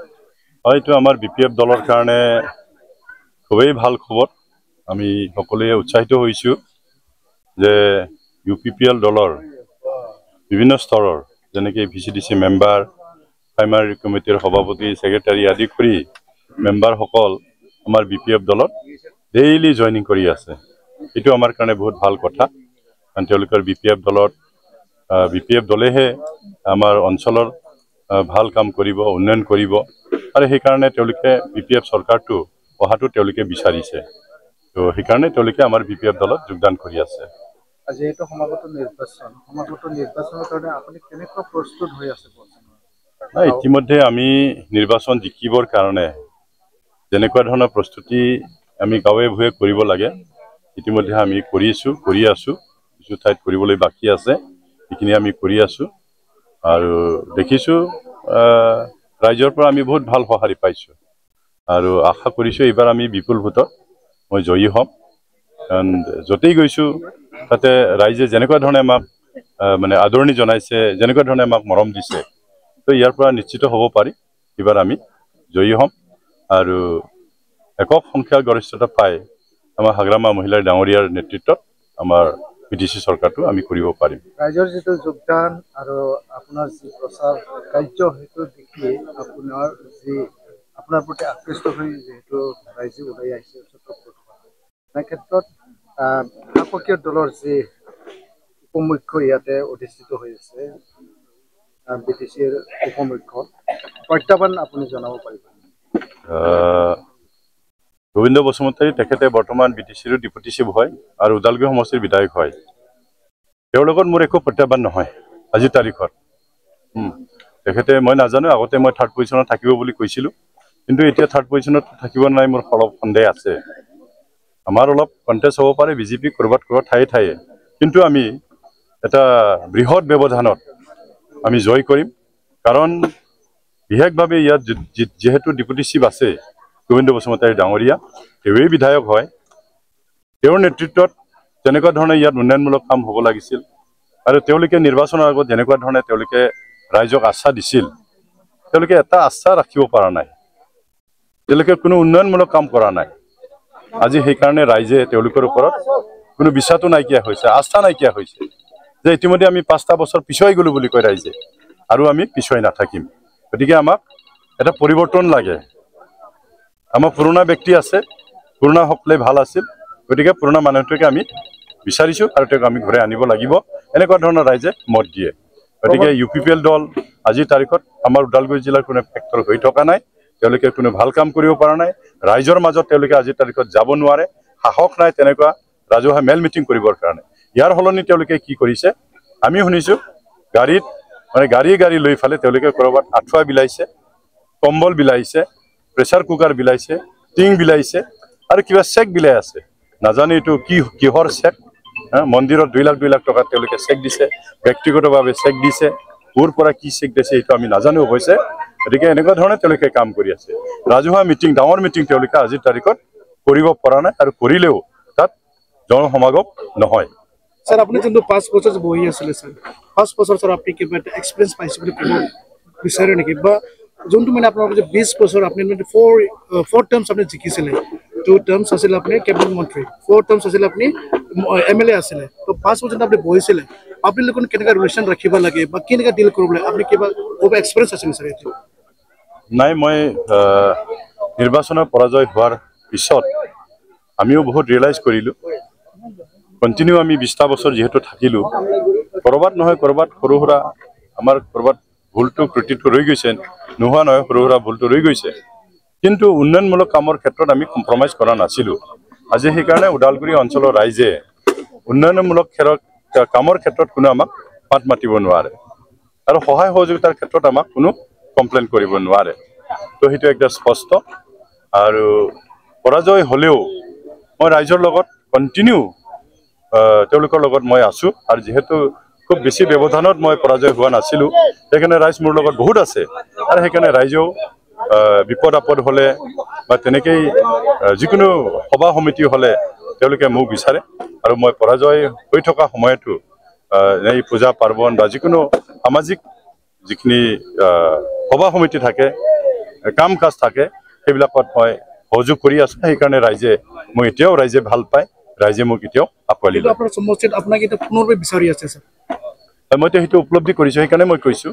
হয়তো আমাৰ বিপিএফ দলৰ কাৰণে খুবেই ভাল খবৰ। আমি সকলোৱে উৎসাহিত হৈছোঁ যে ইউপিপিএল দলৰ বিভিন্ন স্তৰৰ যেনেকৈ ভিচিডিচি মেম্বাৰ, প্ৰাইমাৰী কমিটিৰ সভাপতি, ছেক্ৰেটাৰী আদি কৰি মেম্বাৰসকল আমাৰ বিপিএফ দলত ডেইলি জইনিং কৰি আছে। এইটো আমাৰ কাৰণে বহুত ভাল কথা, কাৰণ তেওঁলোকৰ বিপিএফ দলেহে আমাৰ অঞ্চলৰ ভাল কাম কৰিব, উন্নয়ন কৰিব, আৰু সেইকাৰণে তেওঁলোকে বিপিএফ চৰকাৰটো অহাটো তেওঁলোকে বিচাৰিছে। তো সেইকাৰণে তেওঁলোকে আমাৰ বিপিএফ দলত যোগদান কৰি আছে। আজি এইটো সমাগত নিৰ্বাচনৰ কাৰণে আপুনি কেনেকুৱা প্ৰস্তুত হৈ আছে? ইতিমধ্যে আমি নিৰ্বাচন জিকিবৰ কাৰণে যেনেকুৱা ধৰণৰ প্ৰস্তুতি আমি গাঁৱে ভূঞে কৰিব লাগে, ইতিমধ্যে আমি কৰি আছোঁ। কিছু ঠাইত কৰিবলৈ বাকী আছে, সেইখিনি আমি কৰি আছোঁ। আৰু দেখিছোঁ ৰাইজৰ পৰা আমি বহুত ভাল সঁহাৰি পাইছোঁ, আৰু আশা কৰিছোঁ এইবাৰ আমি বিপুল ভোটত মই জয়ী হ'ম। কাৰণ য'তেই গৈছোঁ তাতে ৰাইজে যেনেকুৱা ধৰণে আমাক আদৰণি জনাইছে, যেনেকুৱা ধৰণে আমাক মৰম দিছে, তো ইয়াৰ পৰা নিশ্চিত হ'ব পাৰি এইবাৰ আমি জয়ী হ'ম। আৰু একক সংখ্যাগৰিষ্ঠতা পাই আমাৰ হাগ্ৰামা মহিলাৰ ডাঙৰীয়াৰ নেতৃত্বত আমাৰ বিটিচি চৰকাৰটো আমি কৰিব পাৰিম। ৰাইজৰ যিটো যোগদান আৰু আপোনাৰ যি প্ৰচাৰ কাৰ্য, সেইটো দেখি আপোনাৰ প্ৰতি আকৃষ্ট হৈ যিহেতু ৰাইজে ওলাই আহিছে, এই ক্ষেত্ৰত শাসকীয় দলৰ যি উপমুখ্য ইয়াতে অধিষ্ঠিত হৈ আছে, বিটিচিৰ উপমুখ্য, প্ৰত্যাহ্বান আপুনি জনাব পাৰিব? গোবিন্দ বসুমতাৰী তেখেতে বৰ্তমান বিটিচিৰ ডিপুটি চিফ হয় আৰু ওদালগুৰি সমষ্টিৰ বিধায়ক হয়। তেওঁৰ লগত মোৰ একো প্ৰত্যাহ্বান নহয় আজিৰ তাৰিখত। তেখেতে, মই নাজানো, আগতে মই 3rd পজিশ্যনত থাকিব বুলি কৈছিলোঁ, কিন্তু এতিয়া 3rd পজিশ্যনত থাকিব নাই, মোৰ অলপ সন্দেহ আছে। আমাৰ অলপ কণ্টেষ্ট হ'ব পাৰে বিজেপি ক'ৰবাত ঠায়ে, কিন্তু আমি এটা বৃহৎ ব্যৱধানত আমি জয় কৰিম। কাৰণ বিশেষভাৱে ইয়াত যিহেতু ডিপুটি চিফ আছে গোবিন্দ বসুমতাৰী ডাঙৰীয়া, তেওঁৱেই বিধায়ক হয়। তেওঁৰ নেতৃত্বত যেনেকুৱা ধৰণে ইয়াত উন্নয়নমূলক কাম হ'ব লাগিছিল, আৰু তেওঁলোকে নিৰ্বাচনৰ আগত যেনেকুৱা ধৰণে তেওঁলোকে ৰাইজক আস্থা দিছিল, তেওঁলোকে এটা আস্থা ৰাখিব পৰা নাই। তেওঁলোকে কোনো উন্নয়নমূলক কাম কৰা নাই। আজি সেইকাৰণে ৰাইজে তেওঁলোকৰ ওপৰত কোনো বিশ্বাসটো নাইকিয়া হৈছে, আস্থা নাইকিয়া হৈছে, যে ইতিমধ্যে আমি 5টা বছৰ পিছুৱাই গ'লো বুলি কয় ৰাইজে, আৰু আমি পিছুৱাই নাথাকিম। গতিকে আমাক এটা পৰিৱৰ্তন লাগে। আমাৰ পুৰণা ব্যক্তি আছে, পুৰণা সকলে ভাল আছিল, গতিকে পুৰণা মানুহটোকে আমি বিচাৰিছোঁ আৰু তেওঁক আমি ঘূৰাই আনিব লাগিব, এনেকুৱা ধৰণৰ ৰাইজে মত দিয়ে। গতিকে ইউপিপিএল দল আজিৰ তাৰিখত আমাৰ ওদালগুৰি জিলাৰ কোনো ফেক্টৰ হৈ থকা নাই, তেওঁলোকে কোনো ভাল কাম কৰিব পৰা নাই। ৰাইজৰ মাজত তেওঁলোকে আজিৰ তাৰিখত যাব নোৱাৰে, সাহস নাই তেনেকুৱা ৰাজহুৱা মেল মিটিং কৰিবৰ কাৰণে। ইয়াৰ সলনি তেওঁলোকে কি কৰিছে, আমি শুনিছোঁ গাড়ী লৈ ফালে তেওঁলোকে ক'ৰবাত আঁঠুৱা বিলাইছে, কম্বল বিলাইছে, প্ৰেছাৰ কুকাৰ বিলাইছে, টিং বিলাইছে, আৰু কিবা চেক বিলাই আছে। নাজানো এইটো কিহৰ চেক। মন্দিৰত 2 লাখ টকা তেওঁলোকে চেক দিছে, ব্যক্তিগতভাৱে চেক দিছে, ক'ৰ পৰা কি চেক দিছে সেইটো আমি নাজানো অৱশ্যে। গতিকে এনেকুৱা ধৰণে তেওঁলোকে কাম কৰি আছে। ৰাজহুৱা মিটিং, ডাঙৰ মিটিং তেওঁলোকে আজিৰ তাৰিখত কৰিব পৰা নাই, আৰু কৰিলেও তাত জনসমাগম নহয়। স্যাৰ, আপুনি যোনটো 5 বছৰ বহি আছিলে স্যাৰ, 5 বছৰ স্যাৰ আপুনি কিবা এটা এক্সপিৰিয়েঞ্চ পাইছে বুলি ক'ব বিচাৰে নেকি? বা যোনটো আপোনাৰ 20 বছৰ আপুনি 4 টাৰ্মছ আপুনি জিকিছিলে, 2 টাৰ্মছ আছিলে আপুনি কেবিনেট মন্ত্ৰী, 4 টাৰ্মছ আছিলে আপুনি MLA আছিলে, তো 5 বছৰ আপুনি বহিছিলে, পাব্লিক লগত কেনেকৈ ৰিলেশ্যন ৰাখিব লাগে বা কেনেকৈ ডিল কৰিব লাগে, আপুনি কিবা এক্সপিৰিয়েঞ্চ আছিলে স্যাৰ? এইটো নাই, মই নিৰ্বাচনৰ পৰাজয় হোৱাৰ পিছত আমিও বহুত ৰিয়েলাইজ কৰিলোঁ। কণ্টিনিউ আমি 20টা বছৰ যিহেতু থাকিলোঁ, ক'ৰবাত নহয় ক'ৰবাত সৰু সুৰা আমাৰ ক'ৰবাত ভুলটো ত্ৰুটিটো ৰৈ গৈছে, নোহোৱা নহয়, সৰু সুৰা ভুলটো ৰৈ গৈছে, কিন্তু উন্নয়নমূলক কামৰ ক্ষেত্ৰত আমি কম্প্ৰমাইজ কৰা নাছিলোঁ। আজি সেইকাৰণে ওদালগুৰি অঞ্চলৰ ৰাইজে উন্নয়নমূলক কামৰ ক্ষেত্ৰত কোনো আমাক মাত মাতিব নোৱাৰে, আৰু সহায় সহযোগিতাৰ ক্ষেত্ৰত আমাক কোনো কমপ্লেইন কৰিব নোৱাৰে। তো সেইটো একদম স্পষ্ট। আৰু পৰাজয় হ'লেও মই ৰাইজৰ লগত কণ্টিনিউ তেওঁলোকৰ লগত মই আছোঁ, আৰু যিহেতু খুব বেছি ব্যৱধানত মই পৰাজয় হোৱা নাছিলোঁ, সেইকাৰণে ৰাইজ মোৰ লগত বহুত আছে। আৰু সেইকাৰণে ৰাইজেও বিপদ আপদ হ'লে বা তেনেকেই যিকোনো সভা সমিতি হ'লে তেওঁলোকে মোক বিচাৰে, আৰু মই পৰাজয় হৈ থকা সময়তো এই পূজা পাৰ্বণ বা যিকোনো সামাজিক যিখিনি সভা সমিতি থাকে, কাম কাজ থাকে সেইবিলাকত মই সহযোগ কৰি আছো সেইকাৰণে ৰাইজে মই এতিয়াও ৰাইজে ভাল পায় ৰাইজে মোক এতিয়াও আকোৱালি লয় আপোনাৰ সমষ্টিত আপোনাক এটা পুনৰবাৰ বিচাৰি আছে স্যাৰ মইতো সেইটো উপলব্ধি কৰিছো সেইকাৰণে মই কৈছো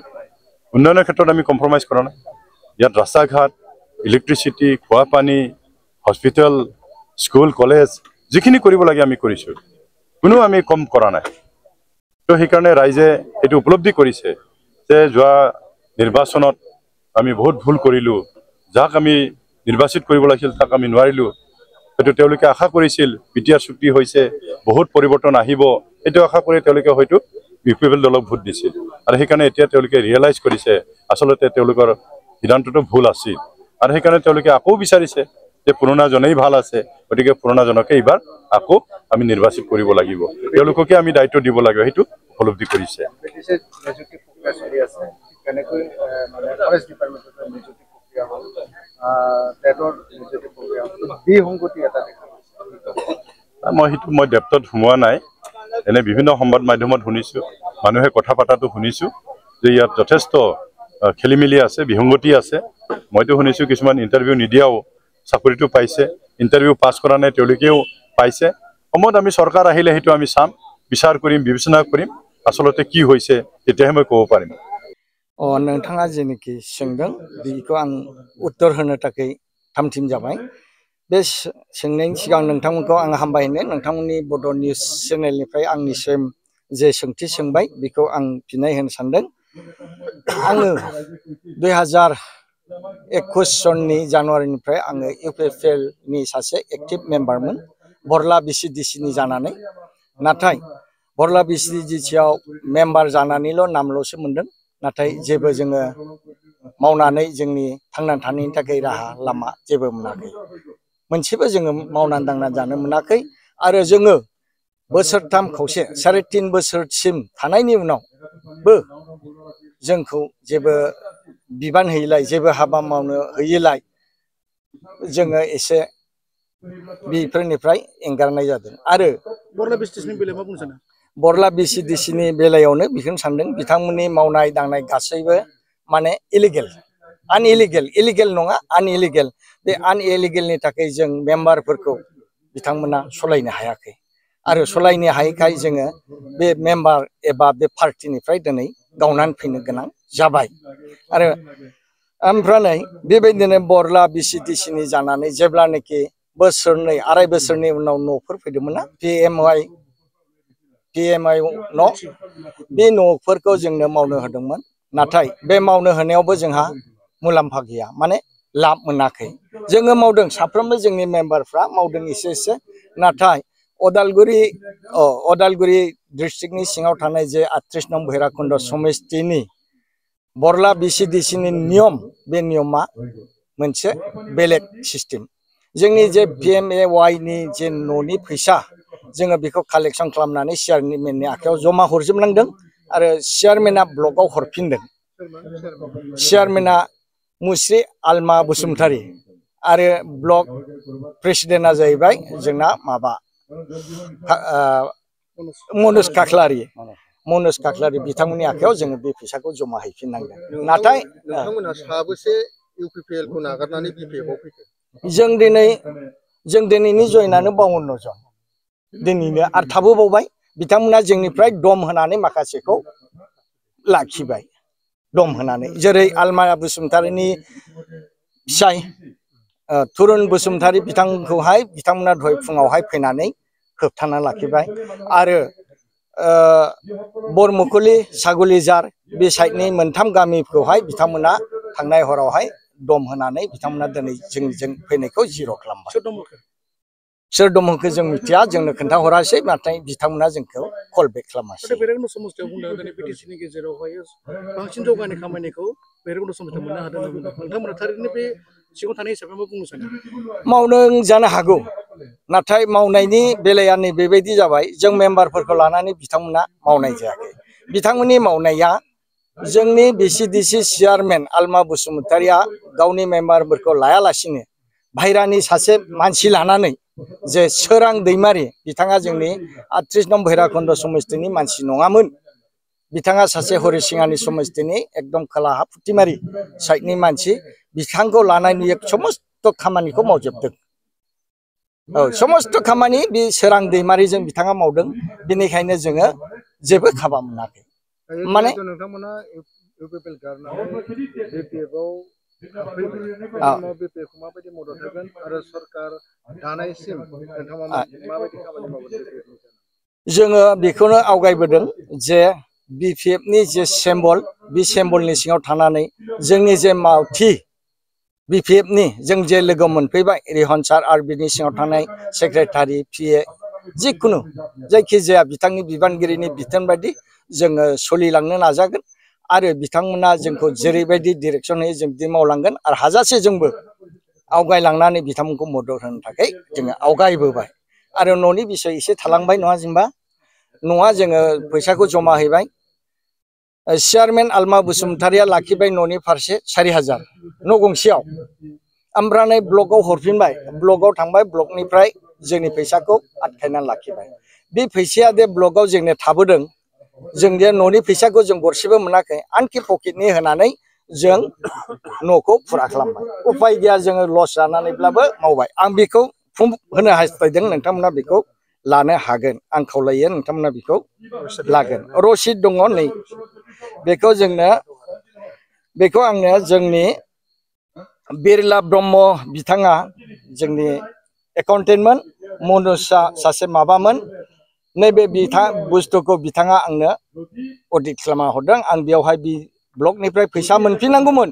উন্নয়নৰ ক্ষেত্ৰত আমি কম্প্ৰমাইজ কৰা নাই ইয়াত ৰাস্তা ঘাট ইলেক্ট্ৰিচিটি খোৱা পানী হস্পিটেল স্কুল কলেজ যিখিনি কৰিব লাগে আমি কৰিছো কোনো আমি কম কৰা নাই তো সেইকাৰণে ৰাইজে এইটো উপলব্ধি কৰিছে যে যোৱা নিৰ্বাচনত আমি বহুত ভুল কৰিলো যাক আমি নিৰ্বাচিত কৰিব লাগিছিল তাক আমি নোৱাৰিলো সেইটো তেওঁলোকে আশা কৰিছিল বিটিআৰ চুক্তি হৈছে বহুত পৰিৱৰ্তন আহিব এইটো আশা কৰি তেওঁলোকে হয়তো ইউপিপিএল দলক ভোট দিছিল আৰু সেইকাৰণে এতিয়া তেওঁলোকে ৰিয়েলাইজ কৰিছে আসলতে তেওঁলোকৰ সিদ্ধান্তটো ভুল আছিল আৰু সেইকাৰণে তেওঁলোকে আকৌ বিচাৰিছে যে পুৰণাজনেই ভাল আছে গতিকে পুৰণাজনকে এইবাৰ আকৌ আমি নিৰ্বাচিত কৰিব লাগিব তেওঁলোককে আমি দায়িত্ব দিব লাগিব সেইটো উপলব্ধি কৰিছে মই ডেপ্থত সোমোৱা নাই এনে বিভিন্ন সংবাদ মাধ্যমত শুনিছো মানুহে কথা পাতাটো শুনিছো যে ইয়াত যথেষ্ট খেলিমেলি আছে বিসংগতি আছে মইতো শুনিছো কিছুমান ইণ্টাৰভিউ নিদিয়াও চাকৰিটো পাইছে ইণ্টাৰভিউ পাছ কৰা নাই তেওঁলোকেও পাইছে সময়ত আমি চৰকাৰ আহিলে সেইটো আমি চাম বিচাৰ কৰিম বিবেচনা কৰিম আসলতে কি হৈছে তেতিয়াহে মই ক'ব পাৰিম नोंथाङा जेनोखि सोंदों बेखौ आं उत्तर होनो थाखाय थामथिम जाबाय बे सोंनायनि सिगां नोंथांमोनखौ आं हामबाय होनो नोंथांमोननि बड' निउज चेनेलनिफ्राय आंनिसिम जे सोंथि सोंबाय बेखौ आं फिननाय होनो सानदों आङो 2021 सननि जानुवारिनिफ्राय आङो इउपिपिएल नि सासे एक्टिभ मेम्बारमोन बरला बिसिडिसि नि जानानै नाथाय बरला बिसिडिसि आव मेम्बार जानानैल' नामल'सो मोनदों नाथाय जेबो जोङो मावनानै जोंनि थांनानै थानायनि थाखाय राहा लामा जेबो मोनाखै मोनसेबो जोङो मावनानै दांनानै जानो मोनाखै आरो जोङो बोसोरथाम खावसे 3.5 बोसोरसिम थानायनि उनावबो जोंखौ जेबो बिबान होयैलाय जेबो हाबा मावनो होयैलाय जोङो एसे बेफोरनिफ्राय एंगारनाय जादों आरो बरला बिसिडिसिनि बेलायाव मा बुंनो सानो बरला बिसिडिसिनि बेलायावनो बेखौनो सानदों बिथांमोननि मावनाय दांनाय गासैबो माने इलिगेल नङा आनइलिगेल बे आनइलिगेलनि थाखाय जों मेम्बारफोरखौ बिथांमोना सलायनो हायाखै आरो सलायनो हायैखाय जोङो बे मेम्बार एबा बे पार्टिनिफ्राय दिनै गावनानै फैनो गोनां जाबाय आरो ओमफ्राय बेबायदिनो बरला बिसिडिसिनि जानानै जेब्लानाखि बोसोरनै आराय बोसोरनि उनाव न'फोर फैदोंमोन ना पिएमवाइ न' बे न'फोरखौ जोंनो मावनो होदोंमोन नाथाय बे मावनो होनायावबो जोंहा मुलाम्फा गैया माने लाब मोनाखै जोङो मावदों साफ्रोमबो जोंनि मेम्बारफ्रा मावदों एसे नाथाय अदालगुरि डिस्ट्रिक्टनि सिङाव थानाय जे 38 नं भैराकुन्द समस्तिनि बरला बिसिडिसिनि नियम बे नियमा मोनसे बेलेग सिस्टेम जोंनि जे पिएमएवाइ नि जे न'नि फैसा जोङो बेखौ कालेक्सन खालामनानै चेयारमेननि आखायाव जमा हरजोबनांदों आरो चेयारमेना ब्लकआव हरफिनदों चेयारमेना मुस्रि आलमा बसुमतारी आरो ब्लक प्रेसिडेन्टआ जाहैबाय जोंना माबा मनोज काख्लारि बिथांमोननि आखायाव जोङो बे फैसाखौ जमा हैफिननांदों नाथाय नोंथांमोना साबेसे इउपिपिएल खौ नागारनानै बिपिएफआव फैखो जों दिनैनि जयनानो 52 जन दिनैनो आरो थाबोबावबाय बिथांमोना जोंनिफ्राय दम होनानै माखासेखौ लाखिबाय दम होनानै जेरै आलमा बसुमतारीनि फिसाय तुरुन बसुमतारी बिथांमोना दहाय फुङावहाय फैनानै होबथाना लाखिबाय आरो बरमुखुलि सागुलिजार बे साइडनि मोनथाम गामिखौहाय बिथांमोना थांनाय हरावहाय दम होनानै बिथांमोना दिनै जोंजों फैनायखौ जिर' खालामबाय सोर दम होखो जों मिथिया जोंनो खोन्थाहरासै नाथाय बिथांमोना जोंखौ कल बेक खालामासै भैरबकुन्द समस्तियाव बुंदों दिनै बिटिसिनि गेजेरावहाय बांसिन जौगानाय खामानिखौ भैरबकुन्द समस्तियाव मोननो हादों होनना बुंदों नोंथांमोना थारैनो बे सिङाव थानाय हिसाबै मा बुंनो सानो मावदों जानो हागौ नाथाय मावनायनि बेलाया नै बेबायदि जाबाय जों मेम्बारफोरखौ लानानै बिथांमोना मावनाय जायाखै बिथांमोननि मावनाया जोंनि बिसिडिसि चेयारमेन आलमा बसुमतारीया गावनि मेम्बारफोरखौ लायालासिनो बाहेरानि सासे मानसि लानानै जे सोरां दैमारि बिथाङा जोंनि 38 नं भैराकुन्द समस्तिनि मानसि नङामोन बिथाङा सासे हरिसिङानि समस्तिनि एकदम खोलाहा फुथिमारि साइडनि मानसि बिथांखौ लानाय नुयो समस्त खामानिखौ मावजोबदों समस्त खामानि बे सोरां दैमारिजों बिथाङा मावदों बेनिखायनो जोङो जेबो खाबा मोनाखै माने नोंथांमोना इउपिपिएल गारनानै बिपिएफआव बिपिएफखौ माबायदि मदद होगोन आरो सरकार दानायसिम नोंथाङा माबायदि खामानि मावगोन जोङो बेखौनो आवगायबोदों जे बिपिएफनि जे सिम्बल बे सिम्बलनि सिङाव थानानै जोंनि जे मावथि बिपिएफनि जों जे लोगो मोनफैबाय रिहन सार आरो बिनि सिङाव थानाय सेक्रेटारि पिए जिखुनु जायखिजाया बिथांनि बिबानगिरिनि बिथोन बायदि जोङो सोलिलांनो नाजागोन आरो बिथांमोना जोंखौ जेरैबायदि डिरेक्सन होयो जों बिदि मावलांगोन आरो हाजासे जोंबो आवगायलांनानै बिथांमोनखौ मदद होनो थाखाय जोङो आवगायबोबाय आरो न'नि बिसय एसे थालांबाय नङा जेनेबा न'आ जोङो फैसाखौ जमा हैबाय चेयारमेन आलमा बसुमतारिया लाखिबाय न'नि फारसे 4000 न' गंसेयाव ओमफ्राय ब्लकआव हरफिनबाय ब्लकआव थांबाय ब्लकनिफ्राय जोंनि फैसाखौ आटखायनानै लाखिबाय बे फैसाया दे ब्लकआव जोंनो थाबोदों जों जे न'नि फैसाखौ जों गरसेबो मोनाखै आनखि पकेटनि होनानै जों न'खौ फुरा खालामबाय उपाय गैया जोङो लस जानानैब्लाबो मावबाय आं बेखौ होनो हास्थायदों नोंथांमोना बेखौ लानो हागोन आं खावलायो नोंथांमोना बेखौ लागोन रसिद दङ नै बेखौ आंनो जोंनि बिरला ब्रह्म बिथाङा जोंनि एकाउन्टेन्टमोन मनुषा सासे माबामोन नैबे बुस्थुखौ बिथाङा आंनो अडिट खालामना हरदों आं बेयावहाय बि ब्लकनिफ्राय फैसा मोनफिननांगौमोन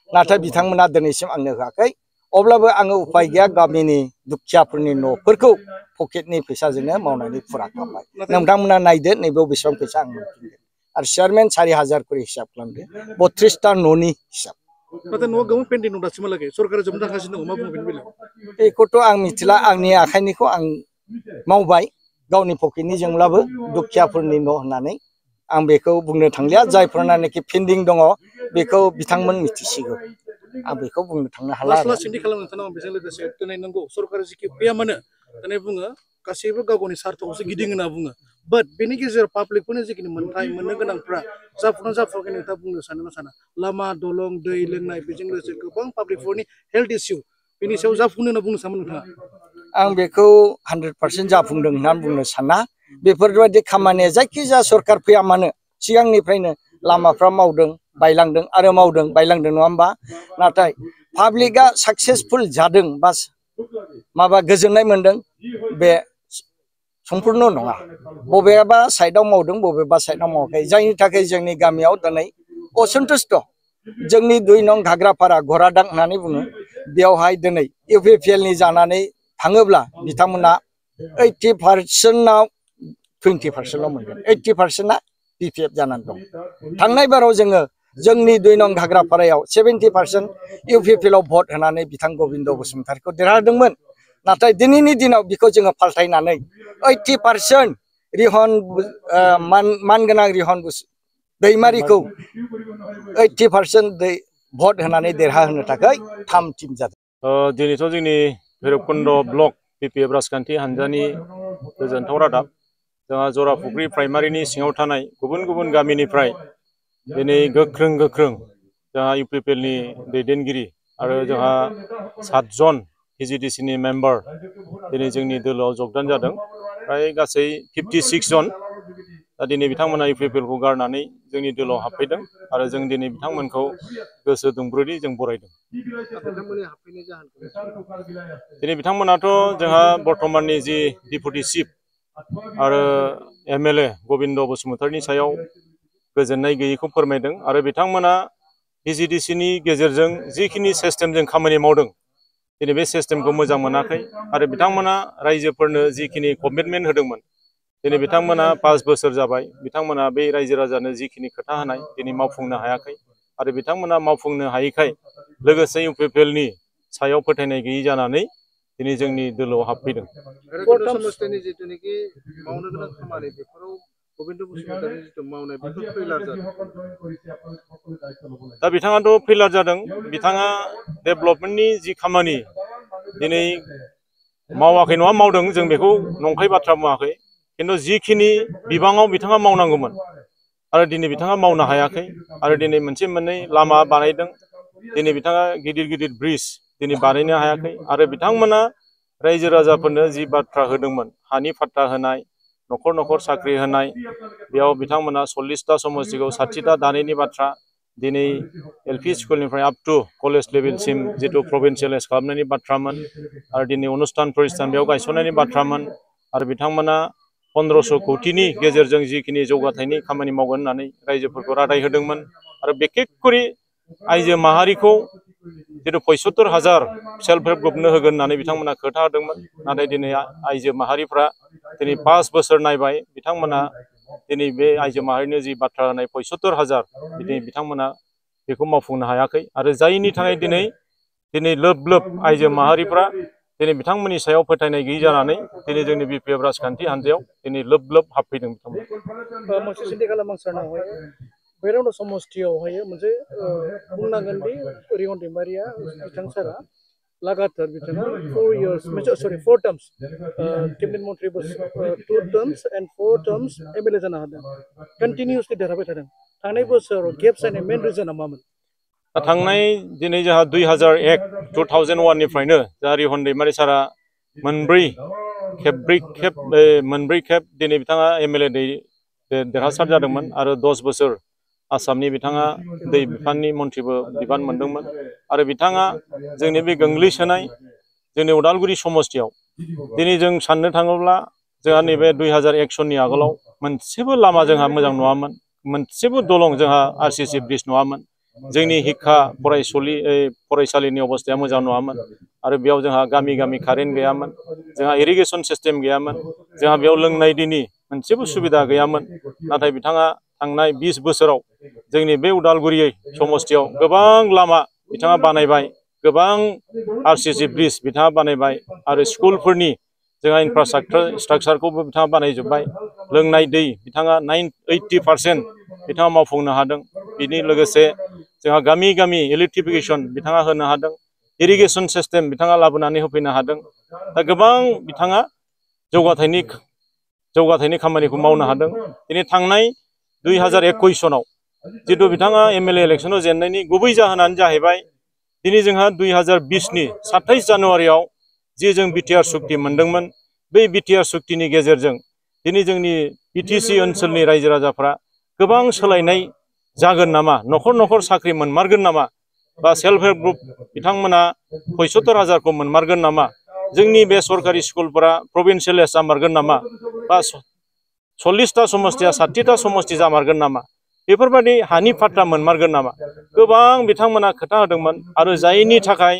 नाथाय बिथांमोना दिनैसिम आंनो होआखै अब्लाबो आङो उपाय गैया गामिनि दुखियाफोरनि न'फोरखौ पकेटनि फैसाजोंनो मावनानै फुरा खालामबाय नोंथांमोना नायदो नैबेयाव बेसेबां फैसा आं मोनफिनगोन आरो चेयारमेन 4000 खरि हिसाब खालामदो 32टा न'नि हिसाब नाथाय न'आव गोबां पेन्डिं दं दासिमहालागै सरकारा जोबनो थांगासिनो दङ मा बुङो बेनि बेलायाव बेखौथ' आं मिथिला आंनि आखाइनिखौ आं मावबाय गावनि पकेटनिजोंब्लाबो दुखियाफोरनि न' होननानै आं बेखौ बुंनो थांलिया जायफोरनाखि पेन्डिं दङ बेखौ बिथांमोन मिथिसिगौ आं बेखौ बुंनो थांनो हाला लास्ट सोंथि खालामनो सानो आं बेजों लोगोसे दिनै नंगौ सरकारा जिखि फैया मानो दिनै बुङो गासैबो गाव गावनि सार्थखौसो गिदिं होनना बुङो बाट बेनि गेजेराव पाब्लिकफोरनि जिखिनि मोनथाय मोननो गोनांफ्रा जाफुङाखै नोंथाङा बुंनो सानो ना साना लामा दलं दै लोंनाय बेजों लोगोसे गोबां पाब्लिकफोरनि हेल्थ इस्यु बेनि सायाव जाफुंनो होनना बुंनो सानो नोंथाङा आं बेखौ 100% जाफुंदों होननानै बुंनो साना बेफोरबायदि खामानिया जायखिजाया सरकार फैया मानो सिगांनिफ्रायनो लामाफ्रा मावदों बायलांदों आरो मावदों बायलांदों नङा होमबा नाथाय पाब्लिकआ साक्सेसफुल जादों बास माबा गोजोननाय मोनदों बे सम्पुर्ण नङा बबेबा साइडआव मावदों बबेबा साइडआव मावाखै जायनि थाखाय जोंनि गामियाव दिनै असन्तुष्ट जोंनि 2 नं घाग्रापारा घरादां होननानै बुङो बेयावहाय दिनै इउपिपिएल नि जानानै थाङोब्ला बिथांमोना 80%आव 20%ल' मोनगोन 80%आ बिपिएफ जानानै दं थांनाय बाराव जोङो जोंनि 2 नं घाग्रापारायाव 70% इउपिपिएल आव भट होनानै बिथां गबिन्द बसुमतारिखौ देरहादोंमोन नाथाय दिनैनि दिनाव बेखौ जोङो फाल्थायनानै 80% रिहन मानगोनां रिहन दैमारिखौ 80% भट होनानै देरहाहोनो थाखाय 3 टिम जादों दिनैथ' जोंनि भैरबकुन्द ब्लक बिपिएफ राजखान्थि हान्जानि गोजोनथाव रादाब जोंहा जराफुख्रि प्राइमारिनि सिङाव थानाय गुबुन गुबुन गामिनिफ्राय दिनै गोख्रों जोंहा इउपिपिएलनि दैदेनगिरि आरो जोंहा 7 जन पिजिडिसिनि मेम्बार दिनै जोंनि दोलोआव जगदान जादों फ्राय गासै 56 जन दा दिनै बिथांमोना इउपिपिएलखौ गारनानै जोंनि दोलोआव हाबफैदों आरो जों दिनै बिथांमोनखौ गोसो दुंब्रुदै जों बरायदों दिनै बिथांमोनाथ' जोंहा बर्तमाननि जि डिपुटि चिफ आरो एमएलए गबिन्द बसुमतारिनि सायाव गोजोननाय गैयैखौ फोरमायदों आरो बिथांमोना पिजिडिसिनि गेजेरजों जिखिनि सिस्टेमजों खामानि मावदों दिनै बे सिस्टेमखौ मोजां मोनाखै आरो बिथांमोना रायजोफोरनो जिखिनि कमिटमेन्ट होदोंमोन दिनै बिथांमोना 5 बोसोर जाबाय बिथांमोना बे रायजो राजानो जिखिनि खोथा होनाय दिनै मावफुंनो हायाखै आरो बिथांमोना मावफुंनो हायैखाय लोगोसे इउपिपिएलनि सायाव फोथायनाय गैयै जानानै दिनै जोंनि दोलोआव हाबफैदों समस्थिनि जितुनिखि मावनो गोनां खामानि बेफोराव गबिन्द बसुमतारिनि जितु मावनाय बेफोर फैलार जादों दा बिथाङाथ' फेलार जादों बिथाङा डेभेलपमेन्टनि जि खामानि दिनै मावाखै नङा मावदों जों बेखौ नंखाय बाथ्रा बुङाखै खिन्थु जिखिनि बिबाङाव बिथाङा मावनांगौमोन आरो दिनै बिथाङा मावनो हायाखै आरो दिनै मोनसे मोननै लामा बानायदों दिनै बिथाङा गिदिर गिदिर ब्रिज दिनै बानायनो हायाखै आरो बिथांमोना रायजो राजाफोरनो जि बाथ्रा होदोंमोन हानि फाट्टा होनाय न'खर न'खर साख्रि होनाय बेयाव बिथांमोना 40टा समस्तिखौ 60टा दानायनि बाथ्रा दिनै एलपि स्कुलनिफ्राय आप टु कलेज लेभेलसिम जितु प्रभिन्सियेलाइज खालामनायनि बाथ्रामोन आरो दिनै अनुष्ठान प्रतिष्ठान बेयाव गायसननायनि बाथ्रामोन आरो बिथांमोना 1500 कौटिनि गेजेरजों जिखिनि जौगाथायनि खामानि मावगोन होननानै रायजोफोरखौ रादाय होदोंमोन आरो बेखेककरि आइजो माहारिखौ जितु 75,000 सेल्फ हेल्प ग्रुपनो होगोन होननानै बिथांमोना खोथा होदोंमोन नाथाय दिनै आइजो माहारिफ्रा दिनै 5 बोसोर नायबाय बिथांमोना दिनै बे आइजो माहारिनो जि बाथ्रा होनाय 75,000 दिनै बिथांमोना बेखौ मावफुंनो हायाखै आरो जायनि थाखाय दिनै लोब लोब आइजो माहारिफ्रा दिनै बिथांमोननि सायाव फोथायनाय गैयै जानानै दिनै जोंनि बिपिएफ राजखान्थि हान्जायाव दिनै लोब लोब हाबफैदों बिथांमोना मोनसे सिन्थि खालामनांगौ भैरबकुंड समस्तियावहाय मोनसे बुंनांगोन दि रिहन दैमारिया बिथां सारा लागातार बिथाङा 4 years 4 terms cabinet Mantri 2 terms and 4 terms MLA जानो हादों कन्टिनिउसलि देरहाबाय थादों थांनाय बोसोराव गेप जानाय मेन रिजोना मामोन थांनाय दिनै जोंहा 2001 निफ्रायनो जोंहा रिहन दैमारि सारा मोनब्रै खेब दिनै बिथाङा एमएलए देरहासार जादोंमोन आरो 10 बोसोर आसामनि बिथाङा दै बिफाननि मन्थ्रिबो बिबान मोनदोंमोन आरो बिथाङा जोंनि बे गोग्लैसोनाय जोंनि उदालगुरि समस्तियाव दिनै जों साननो थाङोब्ला जोंहा नैबे 2001 सननि आगोलाव मोनसेबो लामा जोंहा मोजां नङामोन मोनसेबो दलं जोंहा आरसीसी ब्रिज नङामोन जोंनि हिक्खा फरायसालिनि अबस्थाया मोजां नङामोन आरो बेयाव जोंहा गामि गामि कारेन्ट गैयामोन जोंहा इरिगेसन सिस्टेम गैयामोन जोंहा बेयाव लोंनाय दैनि मोनसेबो सुबिदा गैयामोन नाथाय बिथाङा थांनाय 20 बोसोराव जोंनि बे उदालगुरि समस्तियाव गोबां लामा बिथाङा बानायबाय गोबां आरसीसी ब्रिज बिथाङा बानायबाय आरो स्कुलफोरनि जोंहा इनफ्रास्ट्राक्चारखौबो बिथाङा बानायजोब्बाय लोंनाय दै बिथाङा 80% बिथाङा मावफुंनो हादों बिनि लोगोसे जोंहा गामि गामि इलेक्ट्रिफिकेसन बिथाङा होनो हादों इरिगेसन सिस्टेम बिथाङा लाबोनानै होफैनो हादों दा गोबां बिथाङा जौगाथायनि खामानिखौ मावनो हादों दिनै थांनाय 2021 सनाव जितु बिथाङा एमएलए इलेक्सनाव जेननायनि गुबै जाहोनानो जाहैबाय दिनै जोंहा 2020 नि 27 जानुवारियाव जि जों बिटिआर सुक्ति मोनदोंमोन बै बिटिआर सुक्तिनि गेजेरजों दिनै जोंनि बिटिसि ओनसोलनि रायजो राजाफ्रा गोबां सोलायनाय जागोन नामा न'खर न'खर साख्रि मोनमारगोन नामा बा सेल्फ हेल्प ग्रुप बिथांमोना 75,000 मोनमारगोन नामा जोंनि बे सरकारि स्कुलफोरा प्रभिन्सियेलाइज जामारगोन नामा बा 40टा समस्तिया 60टा समस्ति जामारगोन नामा बेफोरबायदि हानि फाट्टा मोनमारगोन नामा गोबां बिथांमोना खोथा होदोंमोन आरो जायनि थाखाय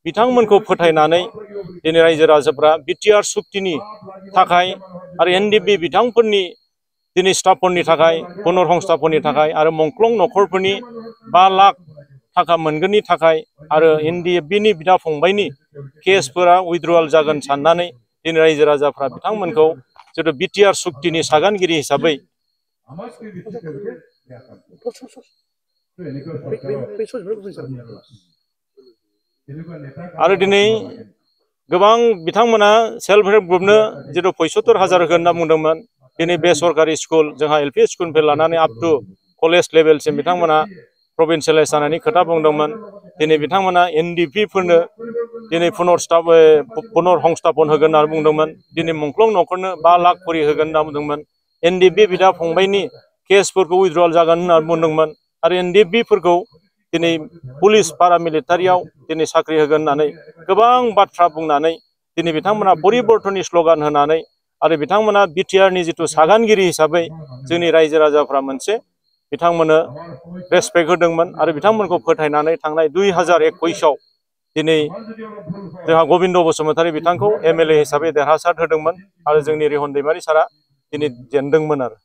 बिथांमोनखौ फोथायनानै दिनै रायजो राजाफ्रा बिटिआर सुक्तिनि थाखाय आरो एनडिपि बिथांफोरनि दिनै स्टाफफोरनि थाखाय पुनर्संस्थापननि थाखाय आरो मंख्लं न'खरफोरनि 5 लाख थाखा मोनगोननि थाखाय आरो एनडिएफबिनि बिदा फंबायनि केसफोरा उइथड्रवाल जागोन साननानै दिनै रायजो राजाफ्रा बिथांमोनखौ जितु बिटिआर सुक्तिनि सागानगिरि हिसाबै आरो दिनै गोबां बिथांमोना सेल्फ हेल्प ग्रुपनो जितु 75,000 होगोन होनना बुंदोंमोन दिनै बे सरकारि स्कुल जोंहा एलपि स्कुलनिफ्राय लानानै आप टु कलेज लेभेलसिम बिथांमोना प्रभिन्सियेलाइज जानायनि खोथा बुंदोंमोन दिनै बिथांमोना एनडिपिफोरनो दिनै पुनर्संस्थापन होगोन होननानै बुंदोंमोन दिनै मुंख्लं न'खरनो 5 लाख खरि होगोन होनना बुंदोंमोन एनडिपि बिदा फंबायनि केसफोरखौ उइथड्रवाल जागोन होनना बुंदोंमोन आरो एनडिपिफोरखौ दिनै पुलिस पारामिलिटारियाव दिनै साख्रि होगोन होननानै गोबां बाथ्रा बुंनानै दिनै बिथांमोना परिबर्तननि स्ल'गान होनानै आरो बिथांमोना बिटिआरनि जितु सागानगिरि हिसाबै जोंनि रायजो राजाफ्रा मोनसे बिथांमोननो रेसपेक्ट होदोंमोन आरो बिथांमोनखौ फोथायनानै थांनाय 2021 दिनै जोंहा गबिन्द बसुमतारी बिथांखौ एमएलए हिसाबै देरहासार होदोंमोन आरो जोंनि रिहन दैमारि सारा दिनै जेनदोंमोन आरो